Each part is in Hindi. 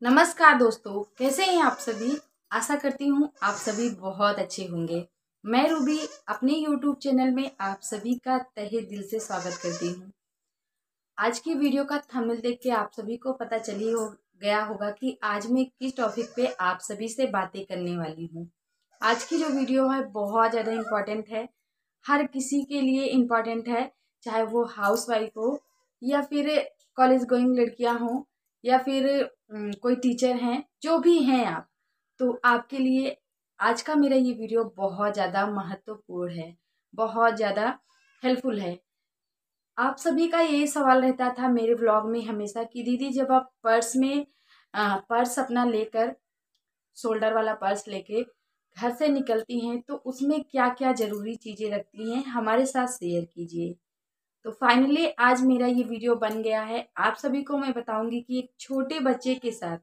नमस्कार दोस्तों, कैसे हैं आप सभी। आशा करती हूँ आप सभी बहुत अच्छे होंगे। मैं रूबी अपने YouTube चैनल में आप सभी का तहे दिल से स्वागत करती हूँ। आज की वीडियो का थंबनेल देख के आप सभी को पता चली हो गया होगा कि आज मैं किस टॉपिक पे आप सभी से बातें करने वाली हूँ। आज की जो वीडियो है बहुत ज़्यादा इम्पोर्टेंट है, हर किसी के लिए इम्पोर्टेंट है, चाहे वो हाउसवाइफ हो या फिर कॉलेज गोइंग लड़कियां हो या फिर कोई टीचर हैं, जो भी हैं आप, तो आपके लिए आज का मेरा ये वीडियो बहुत ज़्यादा महत्वपूर्ण है, बहुत ज़्यादा हेल्पफुल है। आप सभी का ये सवाल रहता था मेरे ब्लॉग में हमेशा कि दीदी जब आप पर्स अपना लेकर, शोल्डर वाला पर्स लेके घर से निकलती हैं तो उसमें क्या क्या ज़रूरी चीज़ें रखती हैं, हमारे साथ शेयर कीजिए। तो फाइनली आज मेरा ये वीडियो बन गया है। आप सभी को मैं बताऊंगी कि एक छोटे बच्चे के साथ,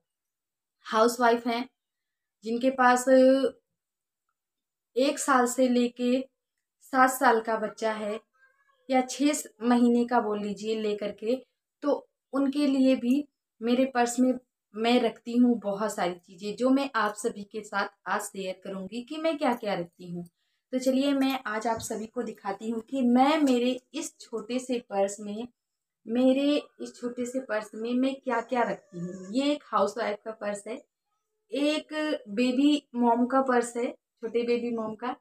हाउसवाइफ हैं जिनके पास 1 साल से लेके 7 साल का बच्चा है या 6 महीने का बोल लीजिए लेकर के, तो उनके लिए भी मेरे पर्स में मैं रखती हूँ बहुत सारी चीज़ें, जो मैं आप सभी के साथ आज शेयर करूँगी कि मैं क्या क्या रखती हूँ। तो चलिए मैं आज आप सभी को दिखाती हूँ कि मैं मेरे इस छोटे से पर्स में मैं क्या क्या रखती हूँ। ये एक हाउस वाइफ का पर्स है, एक बेबी मॉम का पर्स है, छोटे बेबी मॉम का।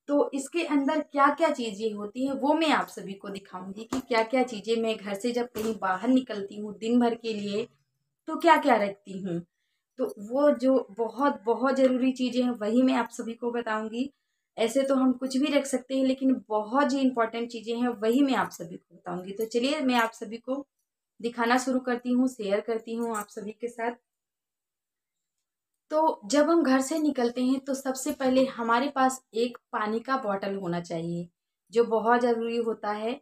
तो इसके अंदर क्या क्या चीज़ें होती हैं वो मैं आप सभी को दिखाऊंगी कि क्या क्या चीज़ें मैं घर से जब कहीं बाहर निकलती हूँ दिन भर के लिए तो क्या क्या रखती हूँ। तो वो जो बहुत बहुत ज़रूरी चीज़ें हैं वही मैं आप सभी को बताऊंगी। ऐसे तो हम कुछ भी रख सकते हैं, लेकिन बहुत जो इम्पोर्टेंट चीज़ें हैं वही मैं आप सभी को बताऊंगी। तो चलिए मैं आप सभी को दिखाना शुरू करती हूँ, शेयर करती हूँ आप सभी के साथ। तो जब हम घर से निकलते हैं तो सबसे पहले हमारे पास एक पानी का बॉटल होना चाहिए, जो बहुत ज़रूरी होता है।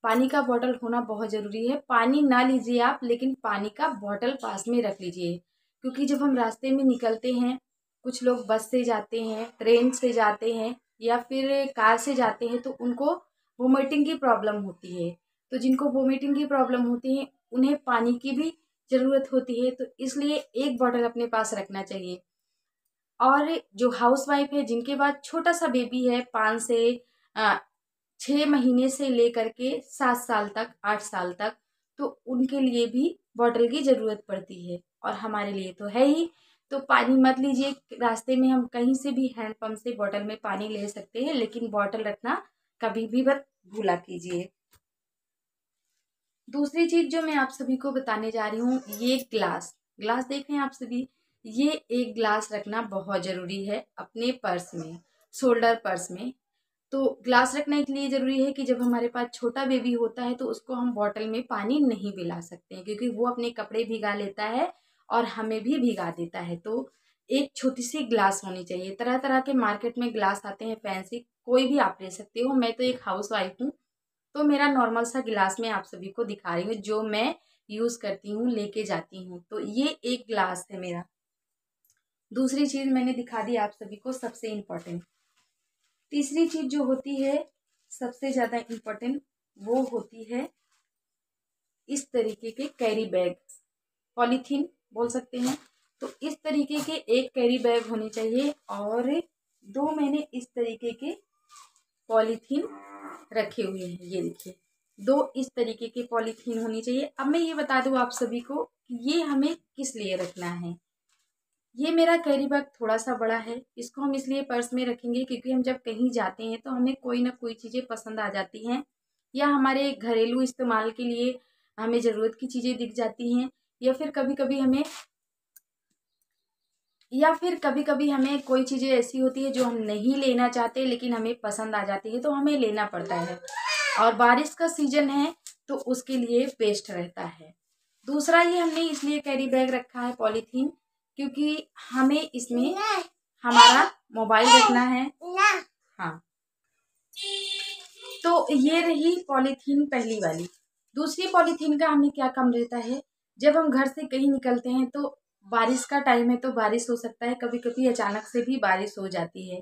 पानी का बॉटल होना बहुत ज़रूरी है। पानी ना लीजिए आप, लेकिन पानी का बॉटल पास में रख लीजिए, क्योंकि जब हम रास्ते में निकलते हैं, कुछ लोग बस से जाते हैं, ट्रेन से जाते हैं या फिर कार से जाते हैं, तो उनको वोमिटिंग की प्रॉब्लम होती है। तो जिनको वोमिटिंग की प्रॉब्लम होती है उन्हें पानी की भी ज़रूरत होती है, तो इसलिए एक बॉटल अपने पास रखना चाहिए। और जो हाउसवाइफ है जिनके पास छोटा सा बेबी है, 6 महीने से लेकर के 7 साल तक, 8 साल तक, तो उनके लिए भी बॉटल की ज़रूरत पड़ती है और हमारे लिए तो है ही। तो पानी मत लीजिए, रास्ते में हम कहीं से भी हैंडपम्प से बॉटल में पानी ले सकते हैं, लेकिन बॉटल रखना कभी भी मत भूला कीजिए। दूसरी चीज़ जो मैं आप सभी को बताने जा रही हूँ, ये ग्लास। ग्लास देख रहे हैं आप सभी, ये एक ग्लास रखना बहुत ज़रूरी है अपने पर्स में, शोल्डर पर्स में। तो ग्लास रखना के लिए ज़रूरी है कि जब हमारे पास छोटा बेबी होता है तो उसको हम बॉटल में पानी नहीं पिला सकते हैं, क्योंकि वो अपने कपड़े भिगा लेता है और हमें भी भिगा देता है। तो एक छोटी सी ग्लास होनी चाहिए। तरह तरह के मार्केट में ग्लास आते हैं फैंसी, कोई भी आप ले सकते हो। मैं तो एक हाउस वाइफ हूँ, तो मेरा नॉर्मल सा गिलास में आप सभी को दिखा रही हूँ, जो मैं यूज़ करती हूँ, लेके जाती हूँ। तो ये एक ग्लास है मेरा। दूसरी चीज़ मैंने दिखा दी आप सभी को, सबसे इम्पोर्टेंट। तीसरी चीज़ जो होती है सबसे ज़्यादा इम्पोर्टेंट, वो होती है इस तरीके के कैरी बैग, पॉलीथीन बोल सकते हैं। तो इस तरीके के एक कैरी बैग होने चाहिए, और दो मैंने इस तरीके के पॉलीथीन रखे हुए हैं। ये देखिए, दो इस तरीके के पॉलीथीन होनी चाहिए। अब मैं ये बता दूं आप सभी को कि ये हमें किस लिए रखना है। ये मेरा कैरी बैग थोड़ा सा बड़ा है, इसको हम इसलिए पर्स में रखेंगे क्योंकि हम जब कहीं जाते हैं तो हमें कोई ना कोई चीज़ें पसंद आ जाती हैं, या हमारे घरेलू इस्तेमाल के लिए हमें ज़रूरत की चीज़ें दिख जाती हैं, या फिर कभी कभी हमें कोई चीज़ें ऐसी होती है जो हम नहीं लेना चाहते लेकिन हमें पसंद आ जाती है, तो हमें लेना पड़ता है। और बारिश का सीजन है तो उसके लिए बेस्ट रहता है। दूसरा, ये हमने इसलिए कैरी बैग रखा है पॉलीथीन, क्योंकि हमें इसमें हमारा मोबाइल रखना है। हाँ, तो ये रही पॉलीथीन पहली वाली। दूसरी पॉलीथीन का हमें क्या काम रहता है, जब हम घर से कहीं निकलते हैं तो बारिश का टाइम है, तो बारिश हो सकता है, कभी कभी अचानक से भी बारिश हो जाती है,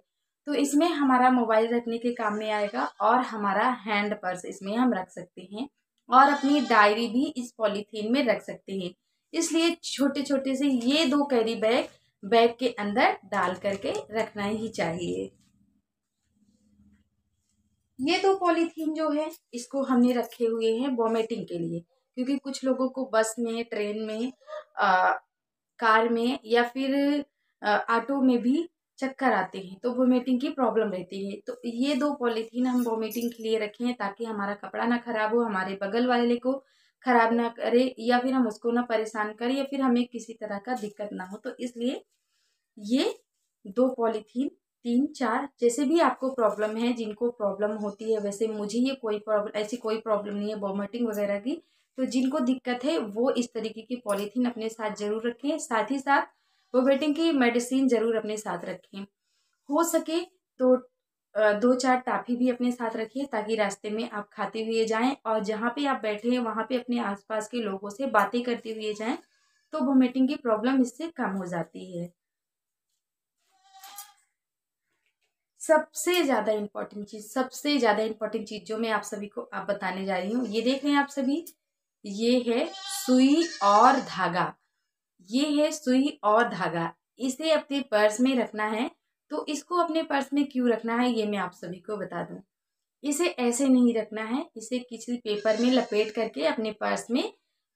तो इसमें हमारा मोबाइल रखने के काम में आएगा, और हमारा हैंड पर्स इसमें हम रख सकते हैं, और अपनी डायरी भी इस पॉलीथीन में रख सकते हैं। इसलिए छोटे छोटे से ये 2 कैरी बैग बैग के अंदर डाल करके रखना ही चाहिए। ये 2 पॉलीथीन जो है इसको हमने रखे हुए हैं वॉमिटिंग के लिए, क्योंकि कुछ लोगों को बस में, ट्रेन में, कार में या फिर ऑटो में भी चक्कर आते हैं तो वोमिटिंग की प्रॉब्लम रहती है। तो ये 2 पॉलीथीन हम वोमिटिंग के लिए रखे हैं ताकि हमारा कपड़ा ना खराब हो, हमारे बगल वाले को खराब ना करे या फिर हम उसको ना परेशान करें या फिर हमें किसी तरह का दिक्कत ना हो। तो इसलिए ये 2 पॉलीथीन, 3-4 जैसे भी आपको प्रॉब्लम है, जिनको प्रॉब्लम होती है, वैसे मुझे ये कोई प्रॉब्लम, ऐसी कोई प्रॉब्लम नहीं है वॉमिटिंग वगैरह की। तो जिनको दिक्कत है वो इस तरीके की पॉलीथीन अपने साथ जरूर रखें। साथ ही साथ वोमिटिंग की मेडिसिन जरूर अपने साथ रखें। हो सके तो 2-4 टाफी भी अपने साथ रखिए ताकि रास्ते में आप खाते हुए जाएं और जहाँ पे आप बैठे हैं वहाँ पे अपने आसपास के लोगों से बातें करते हुए जाएं, तो वोमिटिंग की प्रॉब्लम इससे कम हो जाती है। सबसे ज्यादा इम्पोर्टेंट चीज जो मैं आप सभी को आप बताने जा रही हूँ, ये देख रहे हैं आप सभी, ये है सुई और धागा। ये है सुई और धागा, इसे अपने पर्स में रखना है। तो इसको अपने पर्स में क्यों रखना है ये मैं आप सभी को बता दूं। इसे ऐसे नहीं रखना है, इसे किसी पेपर में लपेट करके अपने पर्स में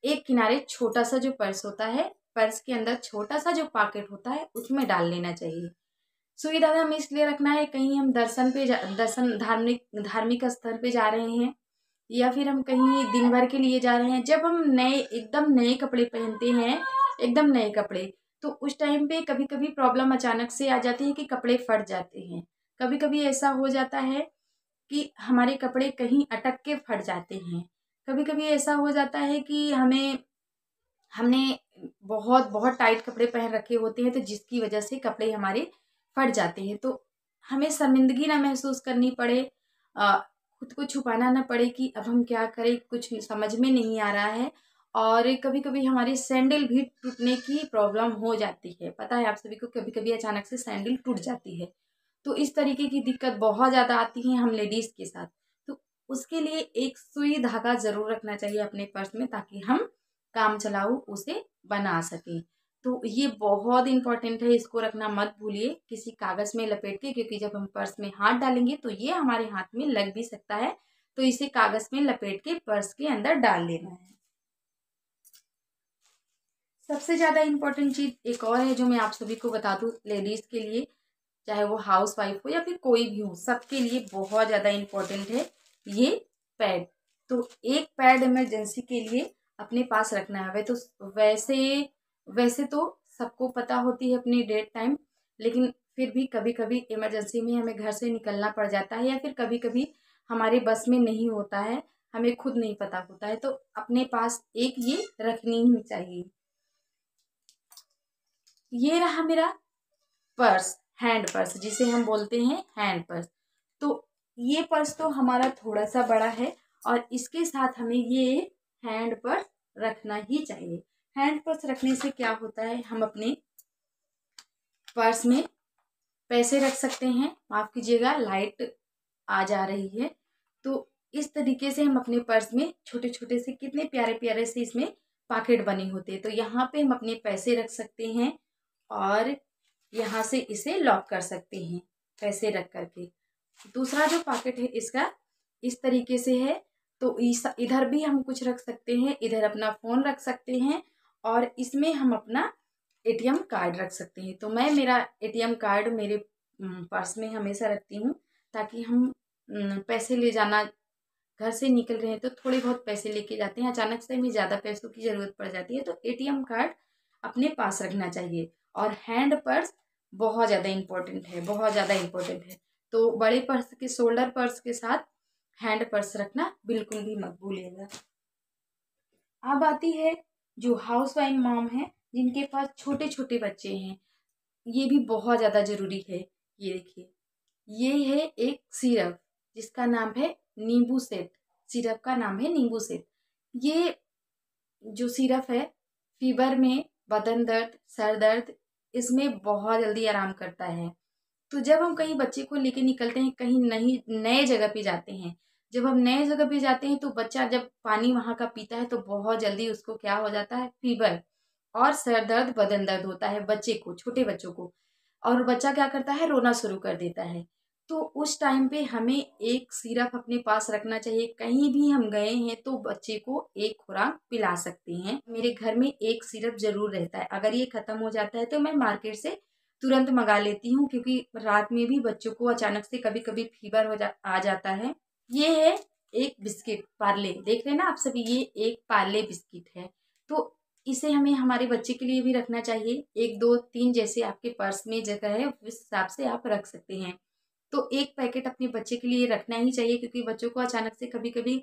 एक किनारे छोटा सा जो पर्स होता है, पर्स के अंदर छोटा सा जो पॉकेट होता है उसमें डाल लेना चाहिए। सुई धागा हमें इसलिए रखना है, कहीं हम दर्शन धार्मिक धार्मिक स्थल पे जा रहे हैं या फिर हम कहीं दिन भर के लिए जा रहे हैं, जब हम एकदम नए कपड़े पहनते हैं, एकदम नए कपड़े, तो उस टाइम पे कभी कभी प्रॉब्लम अचानक से आ जाती है कि कपड़े फट जाते हैं। कभी कभी ऐसा हो जाता है कि हमारे कपड़े कहीं अटक के फट जाते हैं। कभी कभी ऐसा हो जाता है कि हमने बहुत बहुत टाइट कपड़े पहन रखे होते हैं तो जिसकी वजह से कपड़े हमारे फट जाते हैं। तो हमें शर्मिंदगी ना महसूस करनी पड़े, खुद को छुपाना ना पड़े कि अब हम क्या करें, कुछ समझ में नहीं आ रहा है। और कभी कभी हमारी सैंडल भी टूटने की प्रॉब्लम हो जाती है, पता है आप सभी को, कभी कभी अचानक से सैंडल टूट जाती है। तो इस तरीके की दिक्कत बहुत ज़्यादा आती है हम लेडीज़ के साथ। तो उसके लिए एक सुई धागा ज़रूर रखना चाहिए अपने पर्स में ताकि हम काम चलाऊ उसे बना सकें। तो ये बहुत इंपॉर्टेंट है, इसको रखना मत भूलिए किसी कागज़ में लपेट के, क्योंकि जब हम पर्स में हाथ डालेंगे तो ये हमारे हाथ में लग भी सकता है। तो इसे कागज़ में लपेट के पर्स के अंदर डाल लेना है। सबसे ज़्यादा इम्पोर्टेंट चीज़ एक और है जो मैं आप सभी को बता दूँ, लेडीज़ के लिए, चाहे वो हाउस वाइफ हो या फिर कोई भी हो, सबके लिए बहुत ज़्यादा इम्पोर्टेंट है ये पैड। तो एक पैड इमरजेंसी के लिए अपने पास रखना है। वैसे वैसे तो सबको पता होती है अपनी डेट टाइम, लेकिन फिर भी कभी कभी इमरजेंसी में हमें घर से निकलना पड़ जाता है या फिर कभी कभी हमारे बस में नहीं होता है, हमें खुद नहीं पता होता है, तो अपने पास एक ये रखनी ही चाहिए। ये रहा मेरा पर्स, हैंड पर्स जिसे हम बोलते हैं हैंड पर्स। तो ये पर्स तो हमारा थोड़ा सा बड़ा है और इसके साथ हमें ये हैंड पर्स रखना ही चाहिए। हैंड पर्स रखने से क्या होता है, हम अपने पर्स में पैसे रख सकते हैं। माफ़ कीजिएगा, लाइट आ जा रही है। तो इस तरीके से हम अपने पर्स में छोटे छोटे से, कितने प्यारे प्यारे से इसमें पॉकेट बने होते हैं, तो यहाँ पे हम अपने पैसे रख सकते हैं और यहाँ से इसे लॉक कर सकते हैं पैसे रख करके। दूसरा जो पॉकेट है इसका इस तरीके से है, तो इधर भी हम कुछ रख सकते हैं, इधर अपना फ़ोन रख सकते हैं और इसमें हम अपना एटीएम कार्ड रख सकते हैं। तो मैं मेरा एटीएम कार्ड मेरे पर्स में हमेशा रखती हूँ ताकि हम पैसे ले जाना, घर से निकल रहे हैं तो थोड़े बहुत पैसे लेके जाते हैं, अचानक से हमें ज़्यादा पैसों की ज़रूरत पड़ जाती है, तो एटीएम कार्ड अपने पास रखना चाहिए। और हैंड पर्स बहुत ज़्यादा इम्पोर्टेंट है, बहुत ज़्यादा इम्पोर्टेंट है। तो बड़े पर्स के, शोल्डर पर्स के साथ हैंड पर्स रखना बिल्कुल भी मत भूलिएगा। अब आती है जो हाउस वाइफ मॉम है जिनके पास छोटे छोटे बच्चे हैं, ये भी बहुत ज़्यादा ज़रूरी है। ये देखिए, ये है एक सिरप जिसका नाम है नींबू सेट। सिरप का नाम है नींबू सेट। ये जो सिरप है फीवर में, बदन दर्द, सर दर्द, इसमें बहुत जल्दी आराम करता है। तो जब हम कहीं बच्चे को लेके निकलते हैं, कहीं नहीं नए जगह पे जाते हैं, जब हम नए जगह पे जाते हैं तो बच्चा जब पानी वहाँ का पीता है तो बहुत जल्दी उसको क्या हो जाता है, फीवर। और सर दर्द बदन दर्द होता है बच्चे को, छोटे बच्चों को, और बच्चा क्या करता है, रोना शुरू कर देता है। तो उस टाइम पे हमें एक सिरप अपने पास रखना चाहिए। कहीं भी हम गए हैं तो बच्चे को एक खुराक पिला सकते हैं। मेरे घर में एक सिरप जरूर रहता है। अगर ये खत्म हो जाता है तो मैं मार्केट से तुरंत मंगा लेती हूँ, क्योंकि रात में भी बच्चों को अचानक से कभी कभी फीवर आ जाता है। ये है एक बिस्किट पार्ले, देख रहे हैं ना आप सभी, ये एक पार्ले बिस्किट है। तो इसे हमें हमारे बच्चे के लिए भी रखना चाहिए। एक दो तीन जैसे आपके पर्स में जगह है उस हिसाब से आप रख सकते हैं। तो एक पैकेट अपने बच्चे के लिए रखना ही चाहिए, क्योंकि बच्चों को अचानक से कभी कभी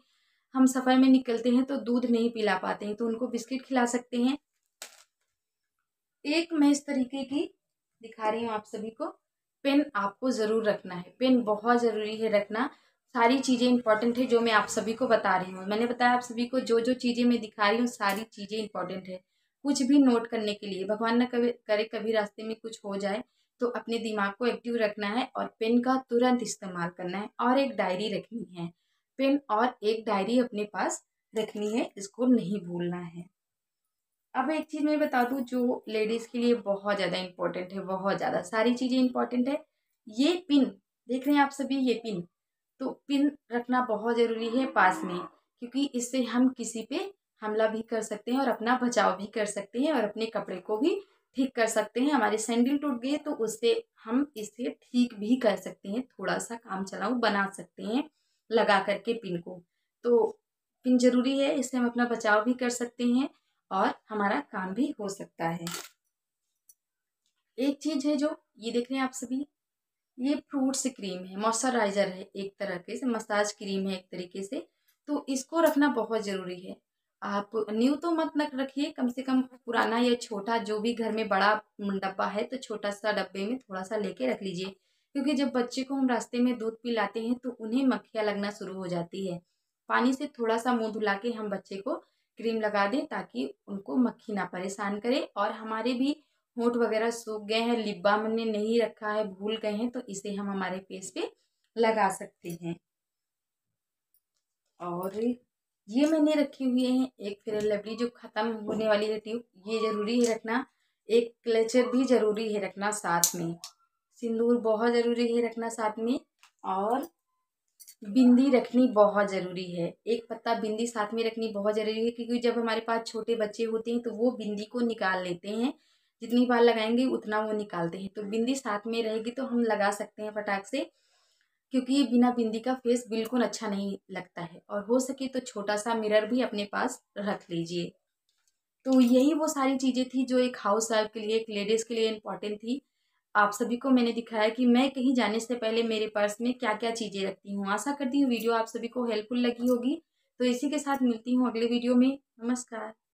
हम सफ़र में निकलते हैं तो दूध नहीं पिला पाते हैं, तो उनको बिस्किट खिला सकते हैं। एक मैं इस तरीके की दिखा रही हूँ आप सभी को। पेन आपको ज़रूर रखना है, पेन बहुत ज़रूरी है रखना। सारी चीज़ें इंपॉर्टेंट है जो मैं आप सभी को बता रही हूँ। मैंने बताया आप सभी को जो जो चीज़ें मैं दिखा रही हूँ सारी चीज़ें इंपॉर्टेंट है। कुछ भी नोट करने के लिए, भगवान न कभी करे कभी रास्ते में कुछ हो जाए, तो अपने दिमाग को एक्टिव रखना है और पेन का तुरंत इस्तेमाल करना है। और एक डायरी रखनी है, पेन और एक डायरी अपने पास रखनी है, इसको नहीं भूलना है। अब एक चीज़ मैं बता दूं जो लेडीज़ के लिए बहुत ज़्यादा इंपॉर्टेंट है, बहुत ज़्यादा, सारी चीज़ें इंपॉर्टेंट है। ये पिन देख रहे हैं आप सभी, ये पिन, तो पिन रखना बहुत ज़रूरी है पास में, क्योंकि इससे हम किसी पे हमला भी कर सकते हैं और अपना बचाव भी कर सकते हैं और अपने कपड़े को भी ठीक कर सकते हैं। हमारे सैंडल टूट गए तो उससे हम इसे ठीक भी कर सकते हैं, थोड़ा सा काम चलाऊ बना सकते हैं लगा करके पिन को। तो पिन जरूरी है, इससे हम अपना बचाव भी कर सकते हैं और हमारा काम भी हो सकता है। एक चीज है जो ये देख रहे हैं आप सभी, ये फ्रूट्स क्रीम है, मॉइस्चराइजर है, एक तरह के से मसाज क्रीम है एक तरीके से। तो इसको रखना बहुत जरूरी है। आप न्यू तो मत न रखिए, कम से कम पुराना या छोटा जो भी घर में बड़ा डब्बा है तो छोटा सा डब्बे में थोड़ा सा लेके रख लीजिए, क्योंकि जब बच्चे को हम रास्ते में दूध पिलाते हैं तो उन्हें मक्खियाँ लगना शुरू हो जाती है। पानी से थोड़ा सा मुंह धुला के हम बच्चे को क्रीम लगा दें ताकि उनको मक्खी ना परेशान करे। और हमारे भी होंठ वगैरह सूख गए हैं, लिप बाम हमने नहीं रखा है, भूल गए हैं, तो इसे हम हमारे फेस पे लगा सकते हैं। और ये मैंने रखी हुई है एक फेयर लवली जो खत्म होने वाली है ट्यूब, ये जरूरी है रखना। एक क्लेचर भी जरूरी है रखना साथ में। सिंदूर बहुत जरूरी है रखना साथ में। और बिंदी रखनी बहुत ज़रूरी है, एक पत्ता बिंदी साथ में रखनी बहुत ज़रूरी है, क्योंकि जब हमारे पास छोटे बच्चे होते हैं तो वो बिंदी को निकाल लेते हैं, जितनी बार लगाएंगे उतना वो निकालते हैं। तो बिंदी साथ में रहेगी तो हम लगा सकते हैं फटाक से, क्योंकि बिना बिंदी का फेस बिल्कुल अच्छा नहीं लगता है। और हो सके तो छोटा सा मिरर भी अपने पास रख लीजिए। तो यही वो सारी चीज़ें थी जो एक हाउस वाइफ के लिए, एक लेडीज़ के लिए इम्पॉर्टेंट थी। आप सभी को मैंने दिखाया कि मैं कहीं जाने से पहले मेरे पर्स में क्या क्या चीज़ें रखती हूँ। आशा करती हूँ वीडियो आप सभी को हेल्पफुल लगी होगी। तो इसी के साथ मिलती हूँ अगले वीडियो में। नमस्कार।